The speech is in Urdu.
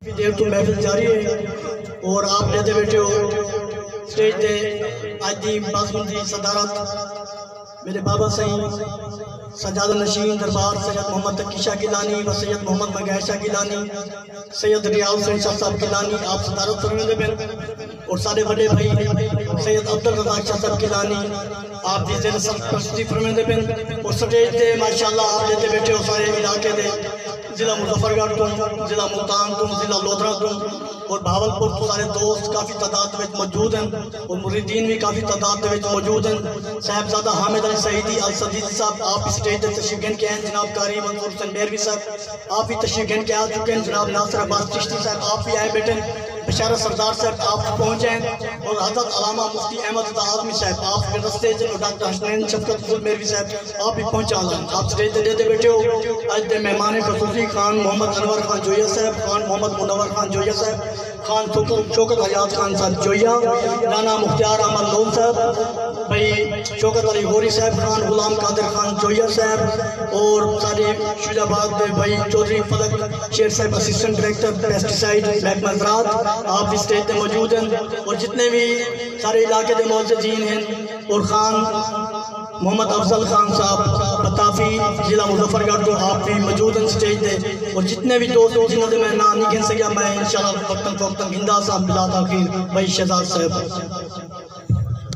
دیر تو محفل جاری ہے اور آپ لیتے بیٹھے ہو سٹیج تے آج دی بازم دی صدارت میرے بابا صحیح سجاد نشین دربار سید محمد تقی شاہ گیلانی و سید محمد مگہر شاہ گیلانی سید ریاض حسین شاہ صاحب گیلانی آپ صدارت فرمیندے بن اور سارے بڑے بھائی سید عبدالرزاق شاہ صاحب گیلانی آپ دی زیر سرپرستی فرمیندے بن اور سٹیج تے ماشاءاللہ آپ لیتے بیٹھے ہو سارے علاقے دے ضلع مظفرگڑھ تو ضلع ملتان تو ضلع لودھرا تو اور بھاولپور تو سارے دوست کافی تعداد میں موجود ہیں اور مریدین بھی کافی تعداد میں موجود ہیں صاحبزادہ حامد علی سعیدی الصدیقی صاحب آپ اس سٹیج تے تشریف گن کے ہیں جناب قاری منظور حسین میروی صاحب آپ بھی تشریف گن کے آ چکے ہیں جناب ناصر عباس چشتی صاحب آپ بھی آئے بیٹھے بشارت سردار صاحب آپ پہنچے ہیں اور حضرت علامہ مفتی احمد عطا اعظمی صاحب آپ کے رستے اور ڈاکٹر حسنین شفقت فضل میروی صاحب آپ بھی پہنچا ہیں آپ سٹیج تے لیتے بیٹھے ہو آج دے مہمان خصوصی خان محمد انور خان جویا صاحب خان محمد منور خان جویا صاحب خان شوکت حیات خان صاحب جویا رانا مختار احمد لون صاحب بھائی شوکت علی غوری صاحب خان غلام قادر خان جویا صاحب اور سارے شہید آباد میں بھائی چودھری فلک شیر صاحب اسسٹنٹ ڈائریکٹر پیسٹیسائیڈ محکمہ زراعت آپ بھی اسٹیج پہ موجود ہیں اور جتنے بھی سارے علاقے کے معززین ہیں اور خان محمد افضل خان صاحب بطافی ضلع مظفرگڑھ تو آپ بھی موجود ہیں سٹیج دے اور جتنے بھی دوست جنہوں نے میں نام نہیں گن سکیا میں انشاءاللہ وقتاً فوقتاً گندہ صاحب بلا تاخیر بھائی شہزاد صاحب